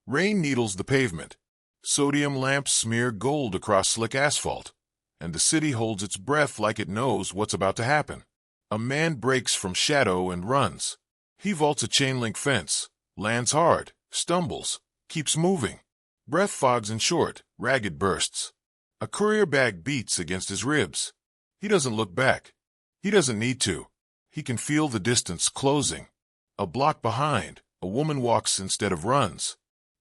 Rain needles the pavement. Sodium lamps smear gold across slick asphalt, and the city holds its breath like it knows what's about to happen. A man breaks from shadow and runs. He vaults a chain-link fence, lands hard, stumbles, keeps moving. Breath fogs in short, ragged bursts. A courier bag beats against his ribs. He doesn't look back. He doesn't need to. He can feel the distance closing. A block behind, a woman walks instead of runs.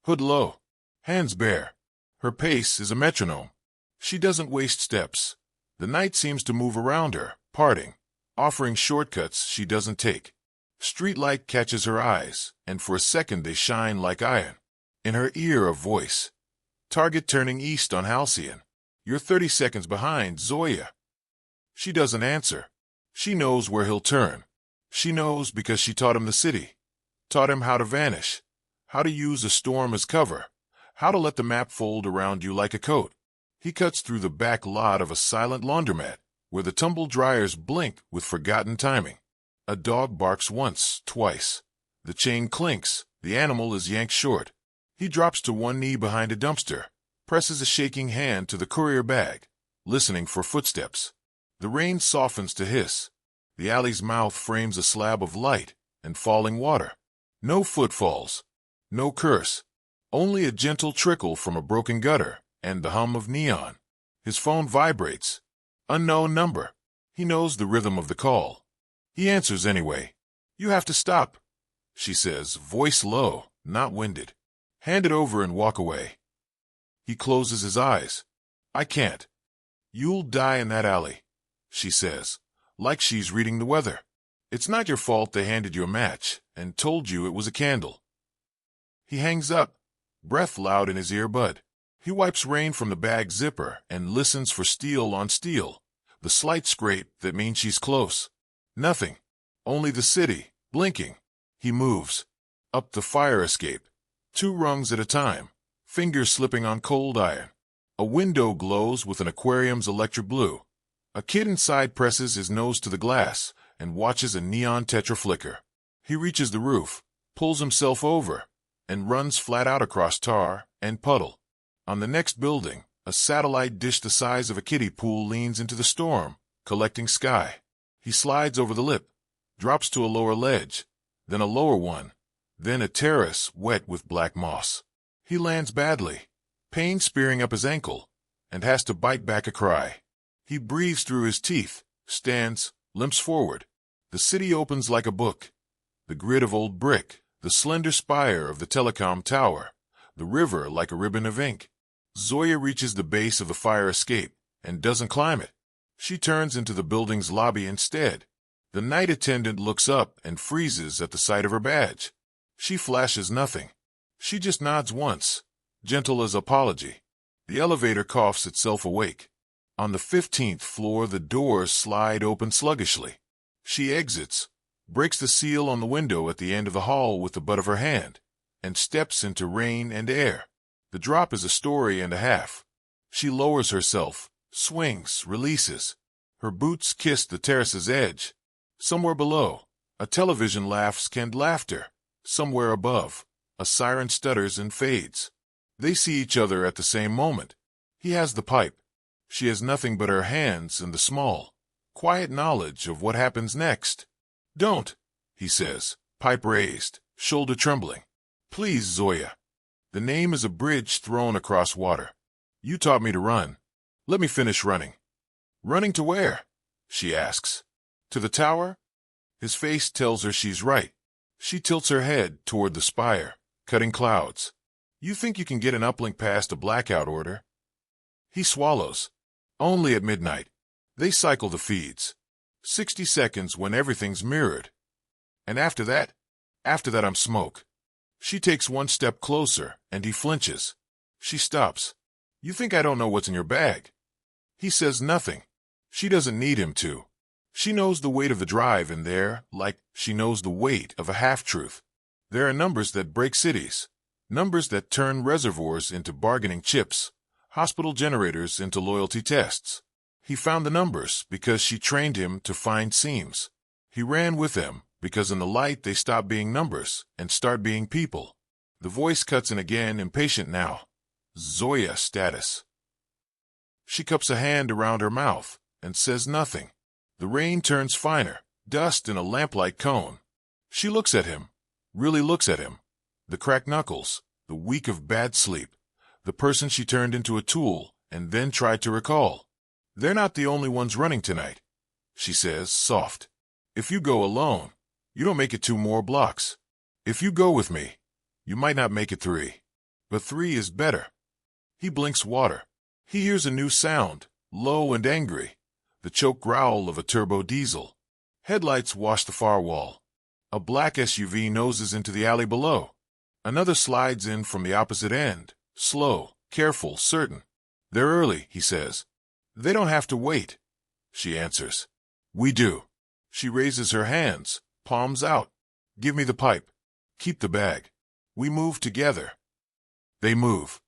Hood low, hands bare. Her pace is a metronome. She doesn't waste steps. The night seems to move around her, parting, offering shortcuts she doesn't take. Streetlight catches her eyes, and for a second they shine like iron. In her ear a voice. Target turning east on Halcyon. You're 30 seconds behind, Zoya. She doesn't answer. She knows where he'll turn. She knows because she taught him the city. Taught him how to vanish. How to use a storm as cover. How to let the map fold around you like a coat. He cuts through the back lot of a silent laundromat, where the tumble dryers blink with forgotten timing. A dog barks once, twice. The chain clinks. The animal is yanked short. He drops to one knee behind a dumpster, presses a shaking hand to the courier bag, listening for footsteps. The rain softens to hiss. The alley's mouth frames a slab of light and falling water. No footfalls. No curse. Only a gentle trickle from a broken gutter and the hum of neon. His phone vibrates. Unknown number. He knows the rhythm of the call. He answers anyway. You have to stop, she says, voice low, not winded. Hand it over and walk away. He closes his eyes. I can't. You'll die in that alley, she says, like she's reading the weather. It's not your fault they handed you a match and told you it was a candle. He hangs up, breath loud in his earbud. He wipes rain from the bag zipper and listens for steel on steel, the slight scrape that means she's close. Nothing. Only the city, blinking. He moves. Up the fire escape. 2 rungs at a time, fingers slipping on cold iron. A window glows with an aquarium's electric blue. A kid inside presses his nose to the glass and watches a neon tetra flicker. He reaches the roof, pulls himself over, and runs flat out across tar and puddle. On the next building, a satellite dish the size of a kiddie pool leans into the storm, collecting sky. He slides over the lip, drops to a lower ledge, then a lower one, then a terrace wet with black moss. He lands badly, pain spearing up his ankle, and has to bite back a cry. He breathes through his teeth, stands, limps forward. The city opens like a book. The grid of old brick, the slender spire of the telecom tower, the river like a ribbon of ink. Zoya reaches the base of the fire escape and doesn't climb it. She turns into the building's lobby instead. The night attendant looks up and freezes at the sight of her badge. She flashes nothing. She just nods once, gentle as apology. The elevator coughs itself awake. On the 15th floor, the doors slide open sluggishly. She exits, breaks the seal on the window at the end of the hall with the butt of her hand, and steps into rain and air. The drop is a story and a half. She lowers herself, swings, releases. Her boots kiss the terrace's edge. Somewhere below, a television laughs canned laughter. Somewhere above, a siren stutters and fades. They see each other at the same moment. He has the pipe. She has nothing but her hands and the small, quiet knowledge of what happens next. Don't, he says, pipe raised, shoulder trembling. Please, Zoya. The name is a bridge thrown across water. You taught me to run. Let me finish running. Running to where? She asks. To the tower? His face tells her she's right. She tilts her head toward the spire, cutting clouds. You think you can get an uplink past a blackout order? He swallows. Only at midnight. They cycle the feeds. 60 seconds when everything's mirrored. And after that I'm smoke. She takes one step closer, and he flinches. She stops. You think I don't know what's in your bag? He says nothing. She doesn't need him to. She knows the weight of the drive in there, like she knows the weight of a half-truth. There are numbers that break cities. Numbers that turn reservoirs into bargaining chips. Hospital generators into loyalty tests. He found the numbers because she trained him to find seams. He ran with them because in the light they stop being numbers and start being people. The voice cuts in again, impatient now. Zoya status. She cups a hand around her mouth and says nothing. The rain turns finer, dust in a lamplight cone. She looks at him, really looks at him. The cracked knuckles, the week of bad sleep, the person she turned into a tool and then tried to recall. They're not the only ones running tonight, she says, soft. If you go alone, you don't make it 2 more blocks. If you go with me, you might not make it 3. But 3 is better. He blinks water. He hears a new sound, low and angry, the choked growl of a turbo diesel. Headlights wash the far wall. A black SUV noses into the alley below. Another slides in from the opposite end, slow, careful, certain. They're early, he says. They don't have to wait, she answers. We do. She raises her hands, palms out. Give me the pipe. Keep the bag. We move together. They move.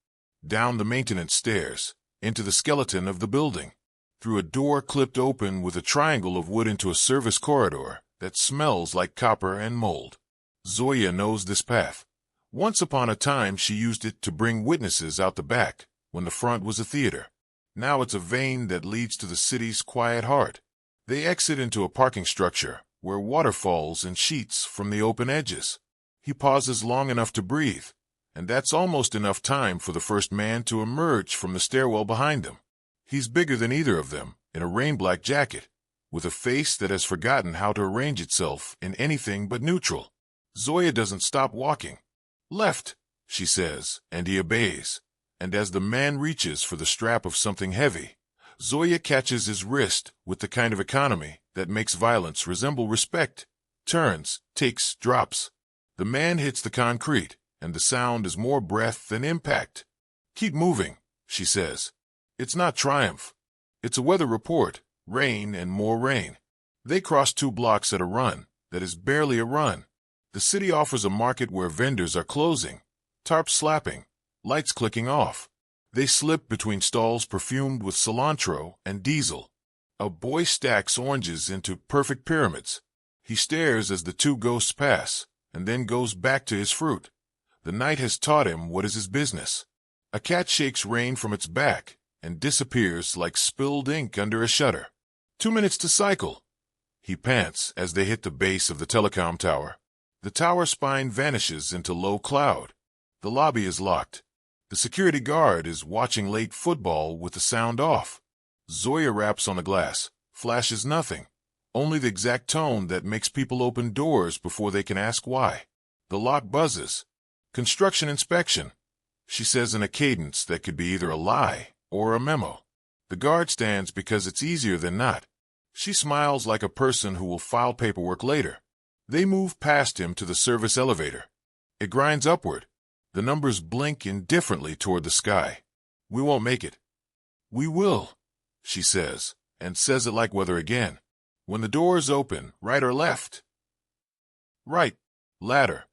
Down the maintenance stairs, into the skeleton of the building, through a door clipped open with a triangle of wood into a service corridor that smells like copper and mold. Zoya knows this path. Once upon a time she used it to bring witnesses out the back, when the front was a theater. Now it's a vein that leads to the city's quiet heart. They exit into a parking structure, where water falls in sheets from the open edges. He pauses long enough to breathe, and that's almost enough time for the first man to emerge from the stairwell behind him. He's bigger than either of them, in a rain-black jacket, with a face that has forgotten how to arrange itself in anything but neutral. Zoya doesn't stop walking. Left, she says, and he obeys. And as the man reaches for the strap of something heavy, Zoya catches his wrist with the kind of economy that makes violence resemble respect. Turns, takes, drops. The man hits the concrete, and the sound is more breath than impact. Keep moving, she says. It's not triumph. It's a weather report, rain and more rain. They cross 2 blocks at a run that is barely a run. The city offers a market where vendors are closing, tarps slapping, lights clicking off. They slip between stalls perfumed with cilantro and diesel. A boy stacks oranges into perfect pyramids. He stares as the 2 ghosts pass, and then goes back to his fruit. The night has taught him what is his business. A cat shakes rain from its back and disappears like spilled ink under a shutter. 2 minutes to cycle. He pants as they hit the base of the telecom tower. The tower spine vanishes into low cloud. The lobby is locked. The security guard is watching late football with the sound off. Zoya raps on the glass, flashes nothing, only the exact tone that makes people open doors before they can ask why. The lock buzzes. Construction inspection, she says in a cadence that could be either a lie or a memo. The guard stands because it's easier than not. She smiles like a person who will file paperwork later. They move past him to the service elevator. It grinds upward. The numbers blink indifferently toward the sky. We won't make it. We will, she says, and says it like weather again. When the doors open, right or left? Right. Ladder.